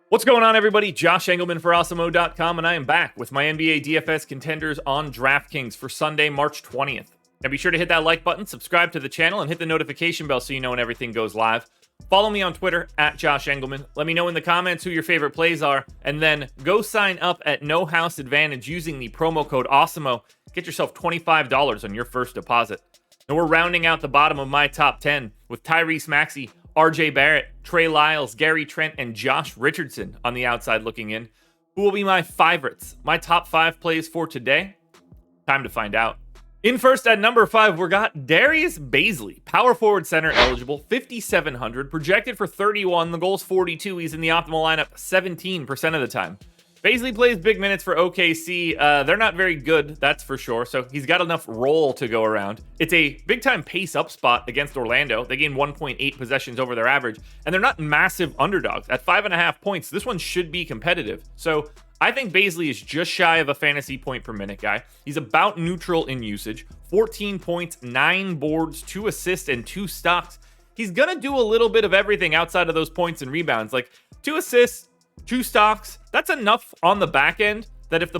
What's going on, everybody? Josh Engleman for Awesemo.com, and I am back with my NBA DFS contenders on DraftKings for Sunday, March 20th. Now be sure to hit that like button, subscribe to the channel, and hit the notification bell so you know when everything goes live. Follow me on Twitter, at Josh Engleman. Let me know in the comments who your favorite plays are, and then go sign up at No House Advantage using the promo code Awesemo. Get yourself $25 on your first deposit. And we're rounding out the bottom of my top 10 with Tyrese Maxey, RJ Barrett, Trey Lyles, Gary Trent, and Josh Richardson on the outside looking in. Who will be my favorites? My top 5 plays for today? Time to find out. In first at number 5, we got Darius Bazley, power forward center eligible, 5,700, projected for 31. The goal's 42. He's in the optimal lineup 17% of the time. Bazley plays big minutes for OKC. They're not very good, that's for sure, so he's got enough roll to go around. It's a big-time pace-up spot against Orlando. They gain 1.8 possessions over their average, and they're not massive underdogs. At 5.5 points, this one should be competitive. So I think Bazley is just shy of a fantasy point per minute guy. He's about neutral in usage. 14 points, 9 boards, 2 assists, and 2 stocks. He's going to do a little bit of everything outside of those points and rebounds. Like 2 assists, 2 stocks, that's enough on the back end that if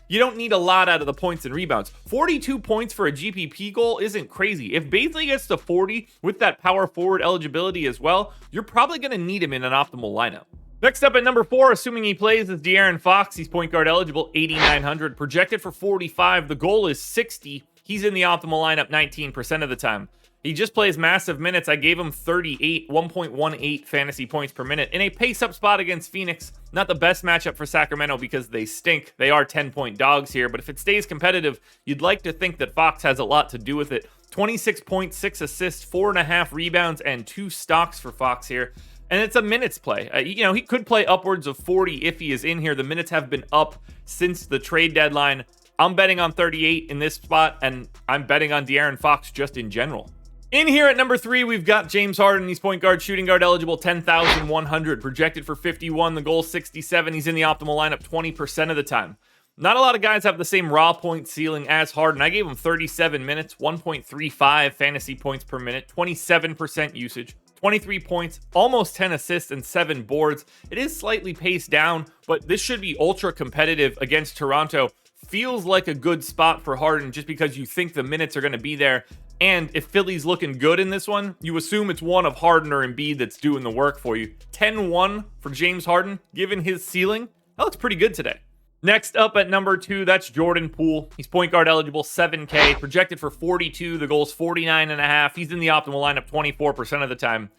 you don't need a lot out of the points and rebounds. 42 points for a GPP goal isn't crazy. If Bazley gets to 40 with that power forward eligibility as well, you're probably going to need him in an optimal lineup. Next up at number 4, assuming he plays, is De'Aaron Fox. He's point guard eligible, 8,900, projected for 45. The goal is 60. He's in the optimal lineup 19% of the time. He just plays massive minutes. I gave him 38, 1.18 fantasy points per minute in a pace-up spot against Phoenix. Not the best matchup for Sacramento because they stink. They are 10-point dogs here, but if it stays competitive, you'd like to think that Fox has a lot to do with it. 26 points, 6 assists, 4.5 rebounds, and 2 stocks for Fox here. And it's a minutes play. He could play upwards of 40 if he is in here. The minutes have been up since the trade deadline. I'm betting on 38 in this spot, and I'm betting on De'Aaron Fox just in general. In here at number 3, we've got James Harden. He's point guard, shooting guard eligible, 10,100, projected for 51. The goal 67. He's in the optimal lineup 20% of the time. Not a lot of guys have the same raw point ceiling as Harden. I gave him 37 minutes, 1.35 fantasy points per minute, 27% usage, 23 points, almost 10 assists, and 7 boards. It is slightly paced down, but this should be ultra competitive against Toronto. Feels like a good spot for Harden just because you think the minutes are going to be there. And if Philly's looking good in this one, you assume it's one of Harden or Embiid that's doing the work for you. 10-1 for James Harden, given his ceiling. That looks pretty good today. Next up at number 2, that's Jordan Poole. He's point guard eligible, 7K, projected for 42. The goal's 49.5. He's in the optimal lineup 24% of the time.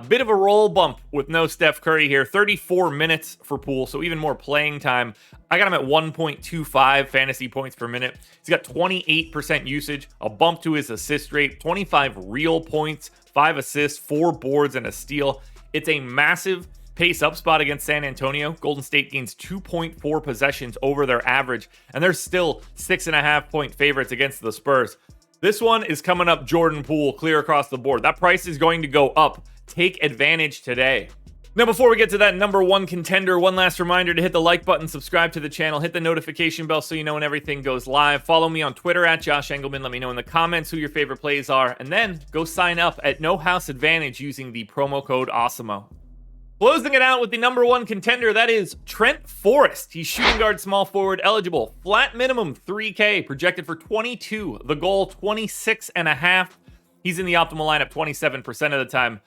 Bit of a roll bump with no Steph Curry here. 34 minutes for Poole, so even more playing time. I got him at 1.25 fantasy points per minute. He's got 28% usage, a bump to his assist rate, 25 real points, 5 assists, 4 boards, and a steal. It's a massive pace-up spot against San Antonio. Golden State gains 2.4 possessions over their average, and they're still 6.5-point favorites against the Spurs. This one is coming up Jordan Poole clear across the board. That price is going to go up. Take advantage today. Now, before we get to that number 1 contender, one last reminder to hit the like button, subscribe to the channel, hit the notification bell so you know when everything goes live. Follow me on Twitter at Josh Engleman. Let me know in the comments who your favorite plays are, and then go sign up at No House Advantage using the promo code Awesemo. Closing it out with the number 1 contender, that is Trent Forrest. He's shooting guard, small forward eligible, flat minimum 3K, projected for 22. The goal 26.5. He's in the optimal lineup 27% of the time.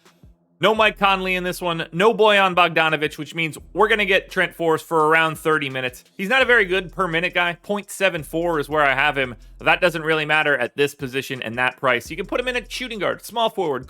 No Mike Conley in this one, no Bojan Bogdanovic, which means we're going to get Trent Forrest for around 30 minutes. He's not a very good per minute guy. 0.74 is where I have him. That doesn't really matter at this position and that price. You can put him in at shooting guard, small forward,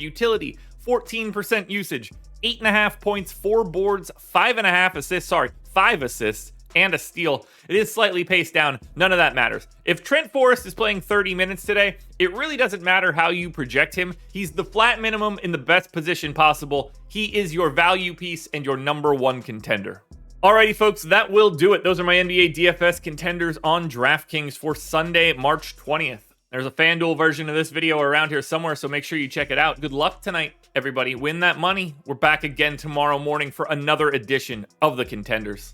utility, 14% usage, 8.5 points, 4 boards, 5.5 assists, 5 assists, and a steal. It is slightly paced down. None of that matters. If Trent Forrest is playing 30 minutes today, it really doesn't matter how you project him. He's the flat minimum in the best position possible. He is your value piece and your number 1 contender. Alrighty, folks, that will do it. Those are my NBA DFS contenders on DraftKings for Sunday, March 20th. There's a FanDuel version of this video around here somewhere, so make sure you check it out. Good luck tonight, everybody. Win that money. We're back again tomorrow morning for another edition of the Contenders.